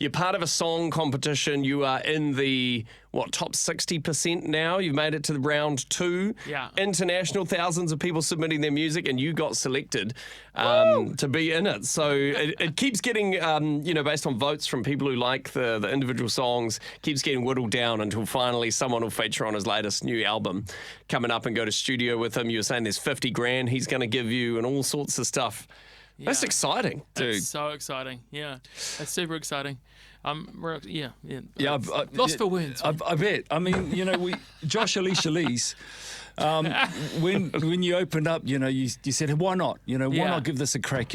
You're part of a song competition. You are in the, top 60% now? You've made it to the round 2. Yeah. International, thousands of people submitting their music, and you got selected to be in it. So it keeps getting, based on votes from people who like the individual songs, keeps getting whittled down until finally someone will feature on his latest new album coming up and go to studio with him. You were saying there's 50 grand he's going to give you and all sorts of stuff. Yeah. That's exciting, dude. It's so exciting. Yeah, it's super exciting. Yeah, Lost for words. I bet. I mean, Josh, Alicia Leys, when you opened up, you said, hey, why not? Why not give this a crack?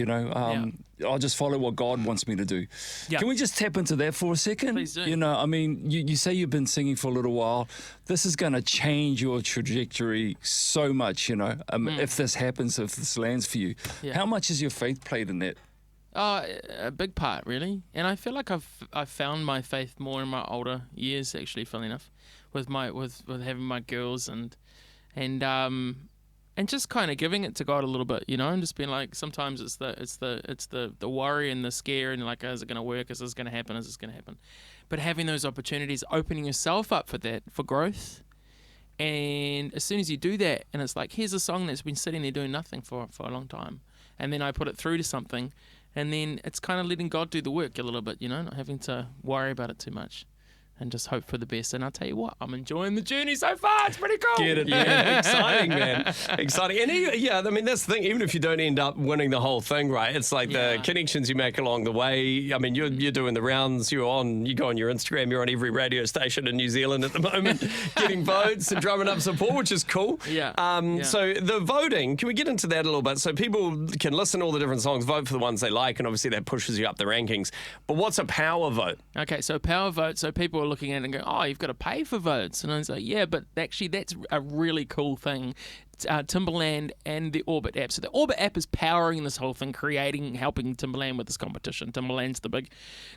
I'll just follow what God wants me to do. Yeah. Can we just tap into that for a second? Please do. You say you've been singing for a little while. This is going to change your trajectory so much, if this happens, if this lands for you. Yeah. How much has your faith played in that? A big part, really. And I feel like I've found my faith more in my older years, actually, funnily enough, with having my girls and just kind of giving it to God a little bit, and just being like, sometimes it's the worry and the scare and like, is it going to work? Is this going to happen? Is this going to happen? But having those opportunities, opening yourself up for that, for growth. And as soon as you do that, and it's like, here's a song that's been sitting there doing nothing for a long time, and then I put it through to something. And then it's kind of letting God do the work a little bit, not having to worry about it too much and just hope for the best. And I'll tell you what, I'm enjoying the journey so far. It's pretty cool. Get it, man. Exciting, man. Exciting. And that's the thing. Even if you don't end up winning the whole thing, right? It's like the connections you make along the way. I mean, you're doing the rounds. You go on your Instagram. You're on every radio station in New Zealand at the moment, getting votes and drumming up support, which is cool. Yeah. So the voting, can we get into that a little bit? So people can listen to all the different songs, vote for the ones they like, and obviously that pushes you up the rankings. But what's a power vote? Okay, so power vote. So people are looking at it and go, oh, you've got to pay for votes. And I was like, yeah, but actually that's a really cool thing. Timbaland and the Orbit app. So the Orbit app is powering this whole thing, helping Timbaland with this competition. Timbaland's the big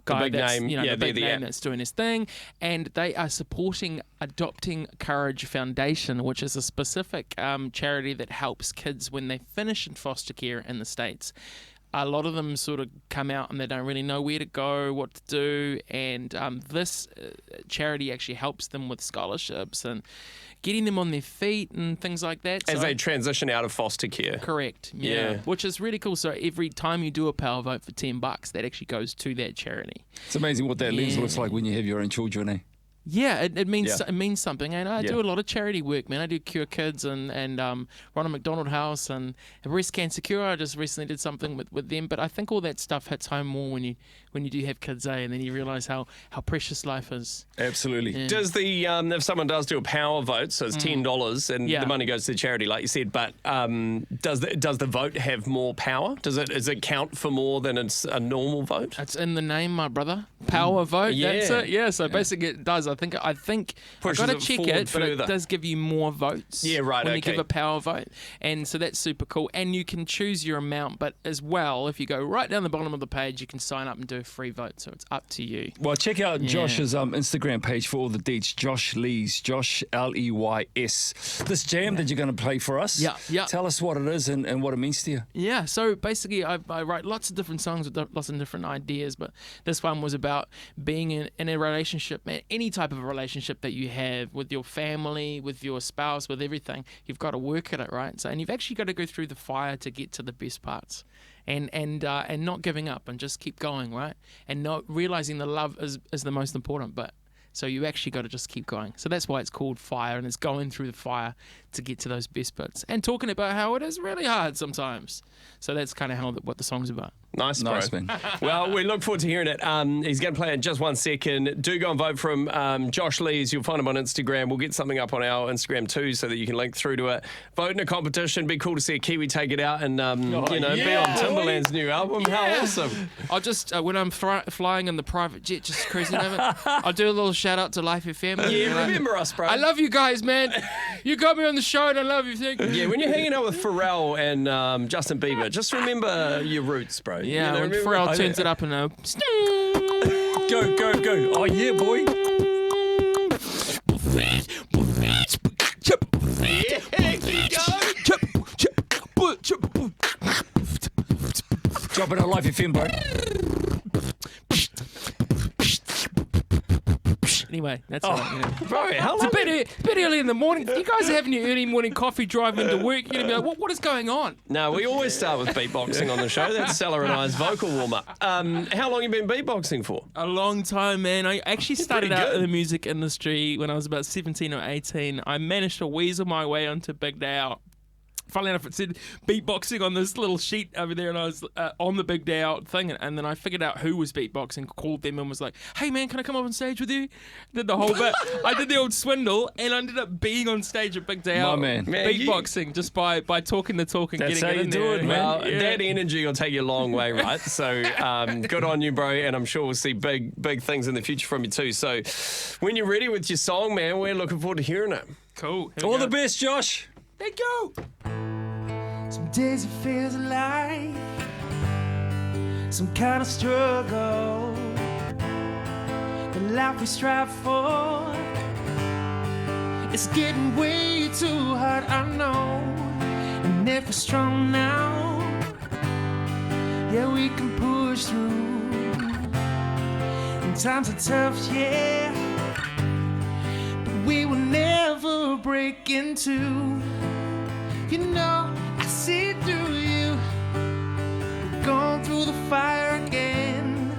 guy, the big name that's doing his thing, and they are supporting Adopting Courage Foundation, which is a specific charity that helps kids when they finish in foster care in the States. A lot of them sort of come out and they don't really know where to go, what to do, and this charity actually helps them with scholarships and getting them on their feet and things like that. As they transition out of foster care. Correct, yeah. Which is really cool. So every time you do a power vote for $10, that actually goes to that charity. It's amazing what that lens looks like when you have your own children, eh? Yeah, it means something, and I do a lot of charity work, man. I do Cure Kids and run a McDonald House and Breast Cancer Cure. I just recently did something with them, but I think all that stuff hits home more when you do have kids, and then you realise how precious life is. Absolutely. Yeah. Does the if someone does do a power vote, so it's $10 and the money goes to the charity, like you said, but does the vote have more power? Does it count for more than it's a normal vote? It's in the name, my brother. Power vote. Yeah. That's it. Yeah. So basically, it does. I think I've got to check it, but it does give you more votes. Yeah, right. When you give a power vote, and so that's super cool. And you can choose your amount, but as well, if you go right down the bottom of the page, you can sign up and do a free vote. So it's up to you. Well, check out Josh's Instagram page for all the deets. Josh Leys, Josh Leys. This jam that you're going to play for us. Yeah. Tell us what it is and what it means to you. Yeah. So basically, I write lots of different songs with lots of different ideas, but this one was about being in a relationship, man. Any type of a relationship that you have with your family, with your spouse, with everything, you've got to work at it, right? So, and you've actually got to go through the fire to get to the best parts, and not giving up and just keep going, right? And not realizing the love is the most important, but so you actually got to just keep going. So that's why it's called Fire, and it's going through the fire to get to those best bits and talking about how it is really hard sometimes. So that's kind of what the song's about. Nice, bro. Nice, man. Well, we look forward to hearing it. He's going to play in just 1 second. Do go and vote for him. Josh Leys, you'll find him on Instagram. We'll get something up on our Instagram too so that you can link through to it. Vote in a competition. Be cool to see a Kiwi take it out and, be on Timbaland's new album. Yeah. How awesome. I'll just, when I'm flying in the private jet, just cruising over, I'll do a little shout out to Life FM. Yeah, remember us, bro. I love you guys, man. You got me on the show and I love you. Thank you. Yeah, when you're hanging out with Pharrell and Justin Bieber, just remember your roots, bro. Yeah, when Pharrell turns it up and Go. Oh, yeah, boy. Dropping our Life FM, bro. Anyway, that's all right. You know. Bro, how It's long? a bit early in the morning. You guys are having your early morning coffee drive into work. You're going to be like, what is going on? No, we always start with beatboxing on the show. That's Stella and I's vocal warm-up. How long you been beatboxing for? A long time, man. I actually started pretty out good. in the music industry when I was about 17 or 18. I managed to weasel my way onto Big Day Out. Funnily enough, it said beatboxing on this little sheet over there, and I was on the Big Day Out thing, and then I figured out who was beatboxing, called them, and was like, "Hey man, can I come up on stage with you?" Did the whole bit. I did the old swindle, and I ended up being on stage at Big Day My Out, man. beatboxing just by talking the talk and That's getting how it you in do there. it, man. Well, that energy will take you a long way, right? So good on you, bro, and I'm sure we'll see big things in the future from you too. So when you're ready with your song, man, we're looking forward to hearing it. Cool. Here we All go. the best, Josh. Thank you. Some days it feels like some kind of struggle. The life we strive for, it's getting way too hard, I know. And if we're strong now, yeah, we can push through. And times are tough, yeah, but we will never break into. You know, I see through you. We're going through the fire again.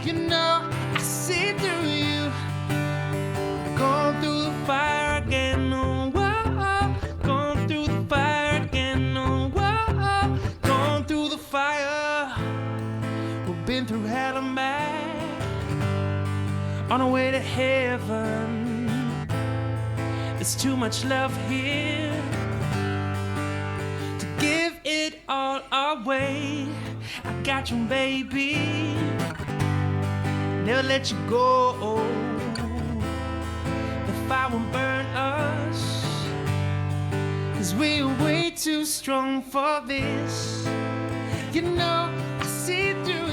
You know, I see through you. We're going through the fire again. Oh, whoa, going through the fire again. Oh, whoa, going through the fire. We've been through hell and back, on our way to heaven. There's too much love here. Give it all away. I got you, baby. Never let you go. The fire won't burn us, 'cause we're way too strong for this. You know, I see through